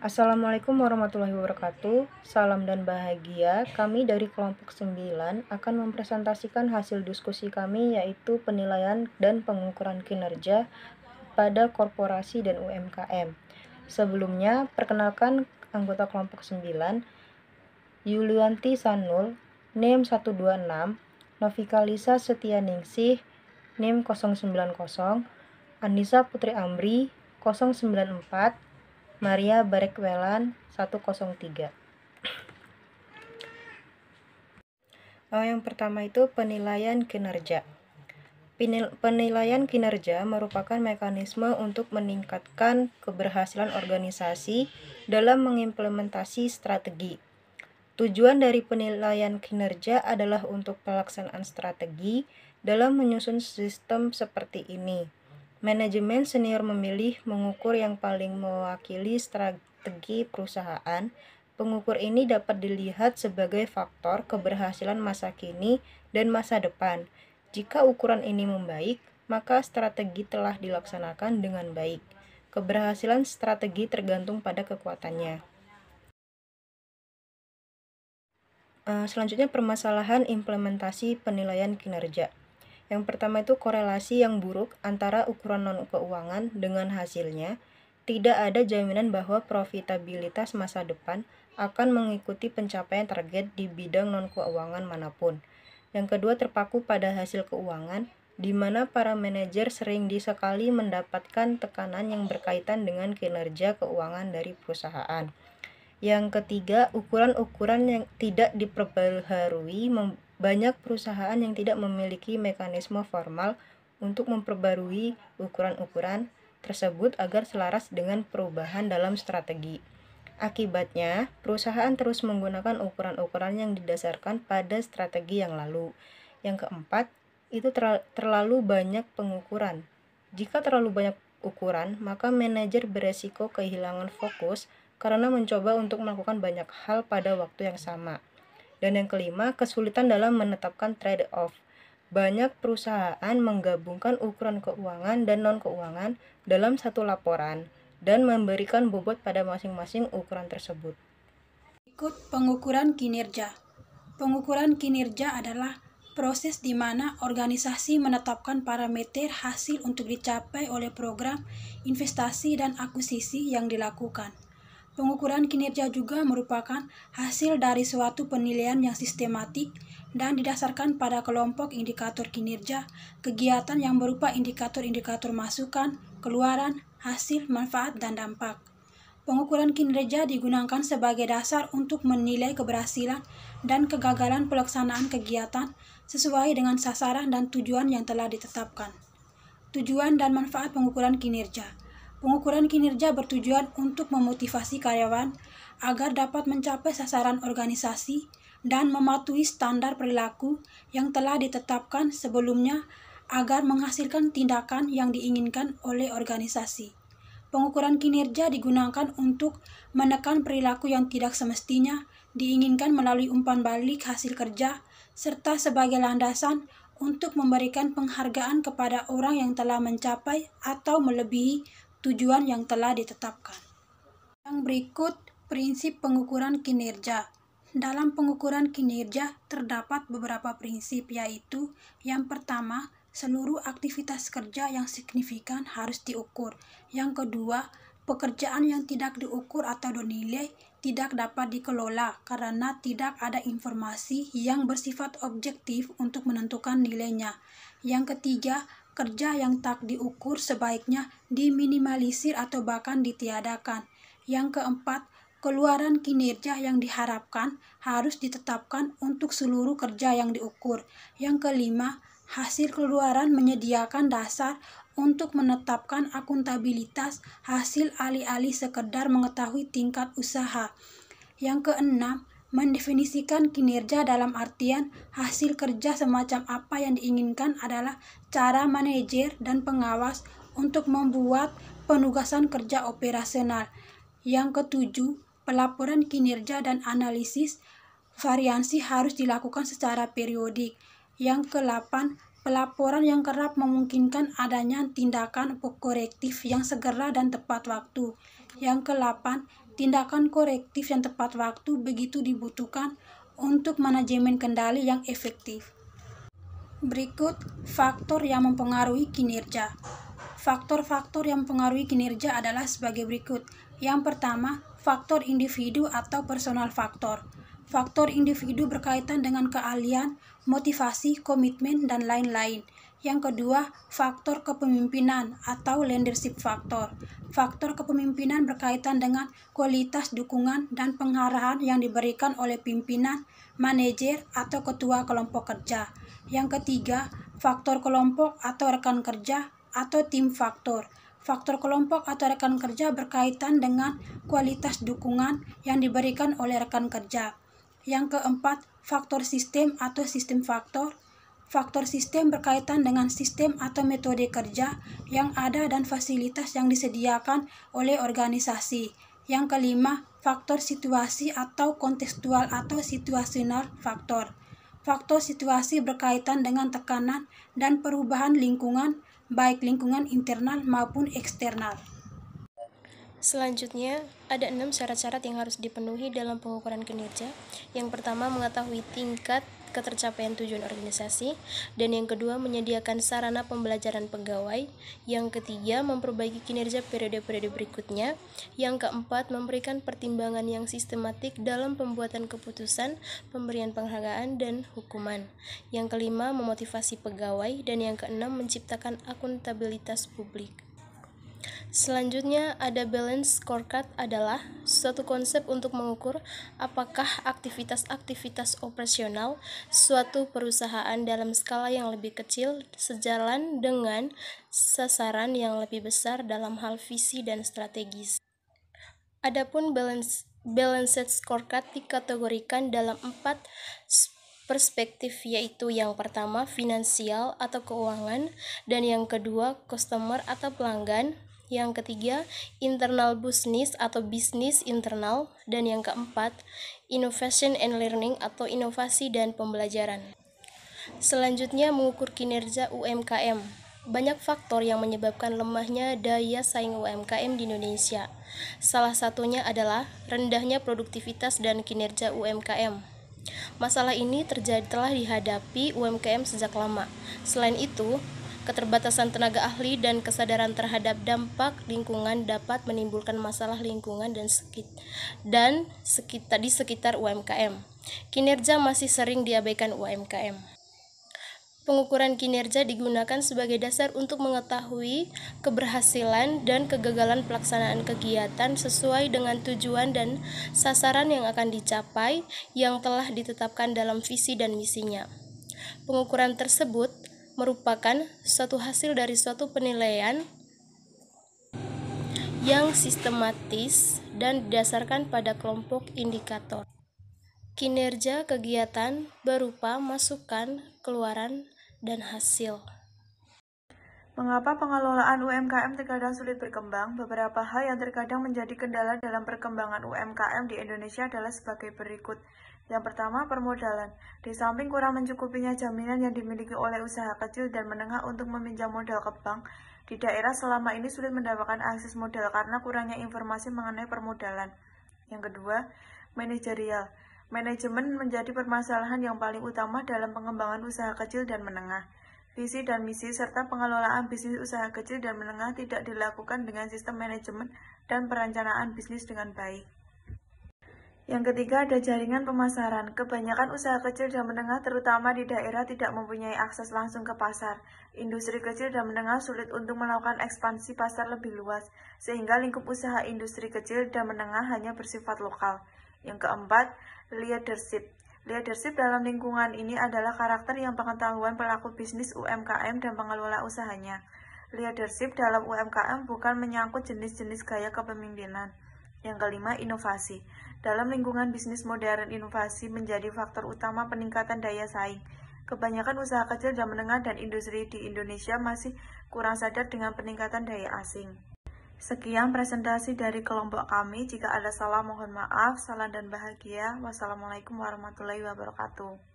Assalamualaikum warahmatullahi wabarakatuh. Salam dan bahagia. Kami dari kelompok 9 akan mempresentasikan hasil diskusi kami, yaitu penilaian dan pengukuran kinerja pada korporasi dan UMKM. Sebelumnya, perkenalkan anggota kelompok 9, Yulianti Sanul, NIM 126, Novika Lisa Setianingsih, NIM 090, Anissa Putri Amri, 094, Maria Barekwelan 103. Yang pertama itu penilaian kinerja. Penilaian kinerja merupakan mekanisme untuk meningkatkan keberhasilan organisasi dalam mengimplementasi strategi. Tujuan dari penilaian kinerja adalah untuk pelaksanaan strategi dalam menyusun sistem seperti ini. Manajemen senior memilih mengukur yang paling mewakili strategi perusahaan. Pengukur ini dapat dilihat sebagai faktor keberhasilan masa kini dan masa depan. Jika ukuran ini membaik, maka strategi telah dilaksanakan dengan baik. Keberhasilan strategi tergantung pada kekuatannya. Selanjutnya permasalahan implementasi penilaian kinerja. Yang pertama itu korelasi yang buruk antara ukuran non-keuangan dengan hasilnya. Tidak ada jaminan bahwa profitabilitas masa depan akan mengikuti pencapaian target di bidang non-keuangan manapun. Yang kedua terpaku pada hasil keuangan, di mana para manajer sering sekali mendapatkan tekanan yang berkaitan dengan kinerja keuangan dari perusahaan. Yang ketiga, ukuran-ukuran yang tidak diperbaharui. Banyak perusahaan yang tidak memiliki mekanisme formal untuk memperbarui ukuran-ukuran tersebut agar selaras dengan perubahan dalam strategi. Akibatnya, perusahaan terus menggunakan ukuran-ukuran yang didasarkan pada strategi yang lalu. Yang keempat, itu terlalu banyak pengukuran. Jika terlalu banyak ukuran, maka manajer beresiko kehilangan fokus karena mencoba untuk melakukan banyak hal pada waktu yang sama. Dan yang kelima, kesulitan dalam menetapkan trade-off. Banyak perusahaan menggabungkan ukuran keuangan dan non-keuangan dalam satu laporan dan memberikan bobot pada masing-masing ukuran tersebut. Berikut pengukuran kinerja. Pengukuran kinerja adalah proses di mana organisasi menetapkan parameter hasil untuk dicapai oleh program, investasi, dan akuisisi yang dilakukan. Pengukuran kinerja juga merupakan hasil dari suatu penilaian yang sistematik dan didasarkan pada kelompok indikator kinerja, kegiatan yang berupa indikator-indikator masukan, keluaran, hasil, manfaat, dan dampak. Pengukuran kinerja digunakan sebagai dasar untuk menilai keberhasilan dan kegagalan pelaksanaan kegiatan sesuai dengan sasaran dan tujuan yang telah ditetapkan. Tujuan dan manfaat pengukuran kinerja. Pengukuran kinerja bertujuan untuk memotivasi karyawan agar dapat mencapai sasaran organisasi dan mematuhi standar perilaku yang telah ditetapkan sebelumnya agar menghasilkan tindakan yang diinginkan oleh organisasi. Pengukuran kinerja digunakan untuk menekan perilaku yang tidak semestinya diinginkan melalui umpan balik hasil kerja, serta sebagai landasan untuk memberikan penghargaan kepada orang yang telah mencapai atau melebihi tujuan yang telah ditetapkan. Yang berikut prinsip pengukuran kinerja. Dalam pengukuran kinerja terdapat beberapa prinsip, yaitu yang pertama, seluruh aktivitas kerja yang signifikan harus diukur. Yang kedua, pekerjaan yang tidak diukur atau dinilai tidak dapat dikelola karena tidak ada informasi yang bersifat objektif untuk menentukan nilainya. Yang ketiga, kerja yang tak diukur sebaiknya diminimalisir atau bahkan ditiadakan. Yang keempat, keluaran kinerja yang diharapkan harus ditetapkan untuk seluruh kerja yang diukur. Yang kelima, hasil keluaran menyediakan dasar untuk menetapkan akuntabilitas hasil alih-alih sekedar mengetahui tingkat usaha. Yang keenam, mendefinisikan kinerja dalam artian hasil kerja semacam apa yang diinginkan adalah cara manajer dan pengawas untuk membuat penugasan kerja operasional. Yang ketujuh, pelaporan kinerja dan analisis variansi harus dilakukan secara periodik. Yang ke-8, pelaporan yang kerap memungkinkan adanya tindakan korektif yang segera dan tepat waktu. Yang ke-8, tindakan korektif yang tepat waktu begitu dibutuhkan untuk manajemen kendali yang efektif. Berikut faktor yang mempengaruhi kinerja. Faktor-faktor yang mempengaruhi kinerja adalah sebagai berikut. Yang pertama, faktor individu atau personal faktor. Faktor individu berkaitan dengan keahlian, motivasi, komitmen, dan lain-lain. Yang kedua, faktor kepemimpinan atau leadership factor. Faktor kepemimpinan berkaitan dengan kualitas dukungan dan pengarahan yang diberikan oleh pimpinan, manajer, atau ketua kelompok kerja. Yang ketiga, faktor kelompok atau rekan kerja atau tim faktor. Faktor kelompok atau rekan kerja berkaitan dengan kualitas dukungan yang diberikan oleh rekan kerja. Yang keempat, faktor sistem atau sistem faktor. Faktor sistem berkaitan dengan sistem atau metode kerja yang ada dan fasilitas yang disediakan oleh organisasi. Yang kelima, faktor situasi atau kontekstual atau situasional faktor. Faktor situasi berkaitan dengan tekanan dan perubahan lingkungan, baik lingkungan internal maupun eksternal. Selanjutnya, ada 6 syarat-syarat yang harus dipenuhi dalam pengukuran kinerja. Yang pertama, mengetahui tingkat ketercapaian tujuan organisasi, dan yang kedua, menyediakan sarana pembelajaran pegawai. Yang ketiga, memperbaiki kinerja periode-periode berikutnya. Yang keempat, memberikan pertimbangan yang sistematik dalam pembuatan keputusan, pemberian penghargaan, dan hukuman. Yang kelima, memotivasi pegawai, dan yang keenam, menciptakan akuntabilitas publik. Selanjutnya, ada balance scorecard adalah suatu konsep untuk mengukur apakah aktivitas-aktivitas operasional suatu perusahaan dalam skala yang lebih kecil sejalan dengan sasaran yang lebih besar dalam hal visi dan strategis. Adapun balanced scorecard dikategorikan dalam 4 perspektif, yaitu yang pertama finansial atau keuangan, dan yang kedua customer atau pelanggan, yang ketiga internal business atau bisnis internal, dan yang keempat innovation and learning atau inovasi dan pembelajaran. Selanjutnya, mengukur kinerja UMKM. Banyak faktor yang menyebabkan lemahnya daya saing UMKM di Indonesia. Salah satunya adalah rendahnya produktivitas dan kinerja UMKM. Masalah ini telah dihadapi UMKM sejak lama. Selain itu, keterbatasan tenaga ahli dan kesadaran terhadap dampak lingkungan dapat menimbulkan masalah lingkungan di sekitar UMKM. Kinerja masih sering diabaikan UMKM. Pengukuran kinerja digunakan sebagai dasar untuk mengetahui keberhasilan dan kegagalan pelaksanaan kegiatan sesuai dengan tujuan dan sasaran yang akan dicapai yang telah ditetapkan dalam visi dan misinya. Pengukuran tersebut merupakan suatu hasil dari suatu penilaian yang sistematis dan didasarkan pada kelompok indikator. Kinerja kegiatan berupa masukan, keluaran, dan hasil. Mengapa pengelolaan UMKM terkadang sulit berkembang? Beberapa hal yang terkadang menjadi kendala dalam perkembangan UMKM di Indonesia adalah sebagai berikut. Yang pertama, permodalan. Di samping kurang mencukupinya jaminan yang dimiliki oleh usaha kecil dan menengah untuk meminjam modal ke bank, di daerah selama ini sulit mendapatkan akses modal karena kurangnya informasi mengenai permodalan. Yang kedua, manajerial. Manajemen menjadi permasalahan yang paling utama dalam pengembangan usaha kecil dan menengah. Visi dan misi serta pengelolaan bisnis usaha kecil dan menengah tidak dilakukan dengan sistem manajemen dan perencanaan bisnis dengan baik. Yang ketiga, ada jaringan pemasaran. Kebanyakan usaha kecil dan menengah terutama di daerah tidak mempunyai akses langsung ke pasar. Industri kecil dan menengah sulit untuk melakukan ekspansi pasar lebih luas, sehingga lingkup usaha industri kecil dan menengah hanya bersifat lokal. Yang keempat, leadership. Leadership dalam lingkungan ini adalah karakter yang pengetahuan pelaku bisnis UMKM dan pengelola usahanya. Leadership dalam UMKM bukan menyangkut jenis-jenis gaya kepemimpinan. Yang kelima, inovasi. Dalam lingkungan bisnis modern, inovasi menjadi faktor utama peningkatan daya saing. Kebanyakan usaha kecil dan menengah dan industri di Indonesia masih kurang sadar dengan peningkatan daya asing. Sekian presentasi dari kelompok kami. Jika ada salah mohon maaf. Salam dan bahagia. Wassalamualaikum warahmatullahi wabarakatuh.